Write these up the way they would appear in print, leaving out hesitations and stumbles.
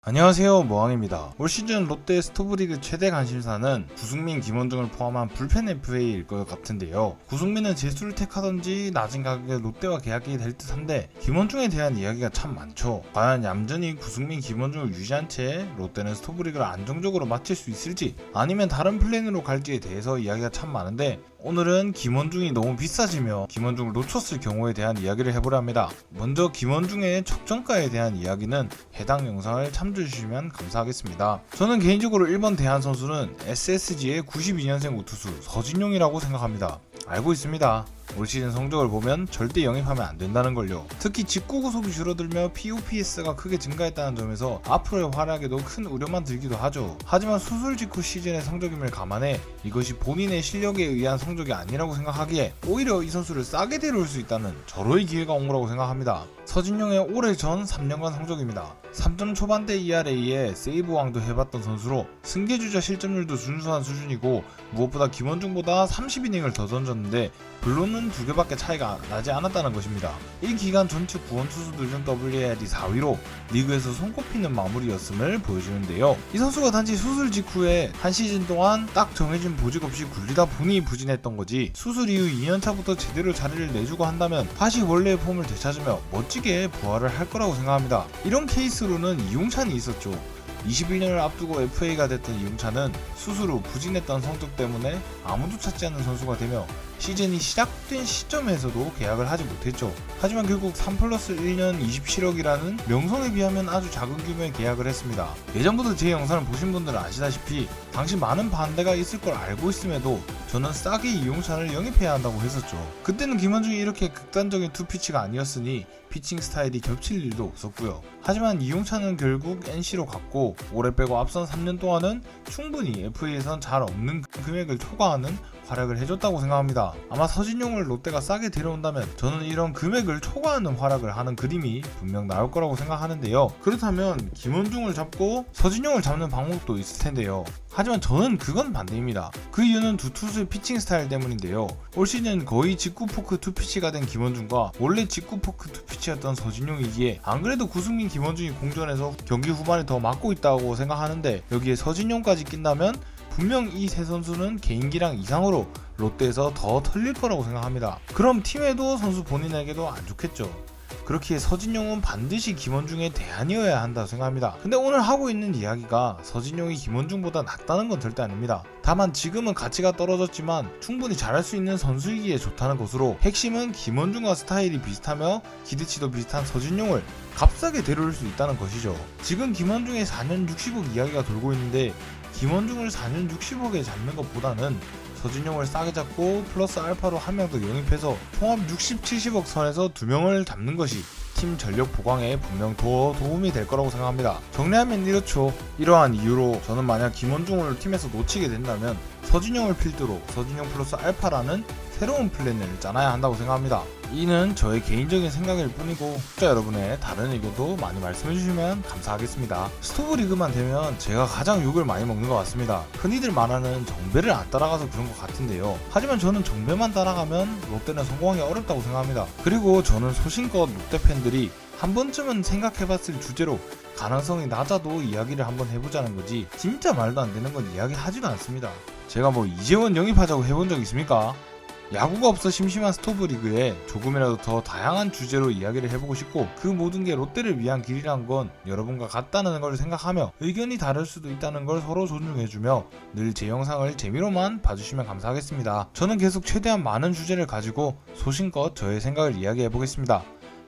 안녕하세요, 모항입니다. 올 시즌 롯데 스토브리그 최대 관심사는 구승민, 김원중을 포함한 불펜 FA일 것 같은데요. 구승민은 재수를 택하던지 낮은 가격에 롯데와 계약이 될 듯한데 김원중에 대한 이야기가 참 많죠. 과연 얌전히 구승민, 김원중을 유지한 채 롯데는 스토브리그를 안정적으로 마칠 수 있을지 아니면 다른 플랜으로 갈지에 대해서 이야기가 참 많은데 오늘은 김원중이 너무 비싸지며 김원중을 놓쳤을 경우에 대한 이야기를 해보려 합니다. 먼저 김원중의 적정가에 대한 이야기는 해당 영상을 참조해주시면 감사하겠습니다. 저는 개인적으로 1번 대한 선수는 SSG의 92년생 우투수 서진용이라고 생각합니다. 알고 있습니다. 올 시즌 성적을 보면 절대 영입하면 안 된다는 걸요. 특히 직구 구속이 줄어들며 POPS가 크게 증가했다는 점에서 앞으로의 활약에도 큰 우려만 들기도 하죠. 하지만 수술 직후 시즌의 성적임을 감안해 이것이 본인의 실력에 의한 성적이 아니라고 생각하기에 오히려 이 선수를 싸게 데려올 수 있다는 절호의 기회가 온 거라고 생각합니다. 서진용의 올해 전 3년간 성적입니다. 3점 초반대 ERA에 세이브왕도 해봤던 선수로 승계주자 실점률도 준수한 수준이고 무엇보다 김원중보다 30이닝을 더 던졌는데 블로는 2개밖에 차이가 나지 않았다는 것입니다. 이 기간 전체 구원 투수들 중 WAR이 4위로 리그에서 손꼽히는 마무리였음을 보여주는데요. 이 선수가 단지 수술 직후에 한 시즌 동안 딱 정해진 보직 없이 굴리다 보니 부진했던 거지 수술 이후 2년차부터 제대로 자리를 내주고 한다면 다시 원래의 폼을 되찾으며 멋지게 부활을 할 거라고 생각합니다. 이런 케이스로는 이용찬이 있었죠. 21년을 앞두고 FA가 됐던 이용찬은 수술 후 부진했던 성적 때문에 아무도 찾지 않는 선수가 되며 시즌이 시작된 시점에서도 계약을 하지 못했죠. 하지만 결국 3+1년 27억이라는 명성에 비하면 아주 작은 규모의 계약을 했습니다. 예전부터 제 영상을 보신 분들은 아시다시피 당시 많은 반대가 있을 걸 알고 있음에도 저는 싸게 이용찬을 영입해야 한다고 했었죠. 그때는 김원중이 이렇게 극단적인 투피치가 아니었으니 피칭 스타일이 겹칠 일도 없었고요. 하지만 이용찬은 결국 NC로 갔고 올해 빼고 앞선 3년 동안은 충분히 FA에선 잘 없는 금액을 초과하는 활약을 해줬다고 생각합니다. 아마 서진용을 롯데가 싸게 데려온다면 저는 이런 금액을 초과하는 활약을 하는 그림이 분명 나올 거라고 생각하는데요. 그렇다면 김원중을 잡고 서진용을 잡는 방법도 있을 텐데요. 하지만 저는 그건 반대입니다. 그 이유는 두 투수의 피칭 스타일 때문인데요. 올 시즌 거의 직구 포크 투피치가 된 김원중과 원래 직구 포크 투피치였던 서진용이기에 안 그래도 구승민, 김원중이 공전에서 경기 후반에 더 맞고 있다고 생각하는데 여기에 서진용까지 낀다면 분명 이 세 선수는 개인기량 이상으로 롯데에서 더 털릴 거라고 생각합니다. 그럼 팀에도 선수 본인에게도 안 좋겠죠. 그렇기에 서진용은 반드시 김원중의 대안이어야 한다고 생각합니다. 근데 오늘 하고 있는 이야기가 서진용이 김원중보다 낫다는 건 절대 아닙니다. 다만 지금은 가치가 떨어졌지만 충분히 잘할 수 있는 선수이기에 좋다는 것으로 핵심은 김원중과 스타일이 비슷하며 기대치도 비슷한 서진용을 값싸게 데려올 수 있다는 것이죠. 지금 김원중의 4년 60억 이야기가 돌고 있는데 김원중을 4년 60억에 잡는 것보다는 서진용을 싸게 잡고 플러스 알파로 한 명 더 영입해서 통합 60, 70억 선에서 2명을 잡는 것이 팀 전력 보강에 분명 더 도움이 될 거라고 생각합니다. 정리하면 이렇죠. 이러한 이유로 저는 만약 김원중을 팀에서 놓치게 된다면 서진용을 필두로 서진용 플러스 알파라는 새로운 플랜을 짜놔야 한다고 생각합니다. 이는 저의 개인적인 생각일 뿐이고 구독자 여러분의 다른 의견도 많이 말씀해주시면 감사하겠습니다. 스토브리그만 되면 제가 가장 욕을 많이 먹는 것 같습니다. 흔히들 말하는 정배를 안 따라가서 그런 것 같은데요. 하지만 저는 정배만 따라가면 롯데는 성공하기 어렵다고 생각합니다. 그리고 저는 소신껏 롯데 팬들이 한 번쯤은 생각해봤을 주제로 가능성이 낮아도 이야기를 한번 해보자는 거지 진짜 말도 안 되는 건 이야기하지도 않습니다. 제가 뭐 이재원 영입하자고 해본 적 있습니까? 야구가 없어 심심한 스토브리그에 조금이라도 더 다양한 주제로 이야기를 해보고 싶고 그 모든 게 롯데를 위한 길이란 건 여러분과 같다는 걸 생각하며 의견이 다를 수도 있다는 걸 서로 존중해주며 늘 제 영상을 재미로만 봐주시면 감사하겠습니다. 저는 계속 최대한 많은 주제를 가지고 소신껏 저의 생각을 이야기해보겠습니다.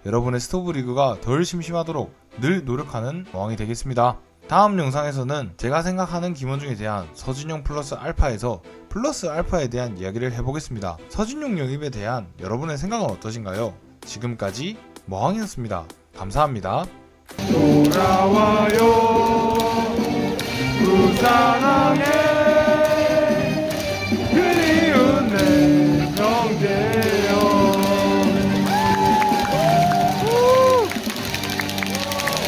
여러분의 스토브리그가 덜 심심하도록 늘 노력하는 모항이 되겠습니다. 다음 영상에서는 제가 생각하는 김원중에 대한 서진용 플러스 알파에서 플러스 알파에 대한 이야기를 해보겠습니다. 서진용 영입에 대한 여러분의 생각은 어떠신가요? 지금까지 모항이었습니다. 감사합니다. 돌아와요 부산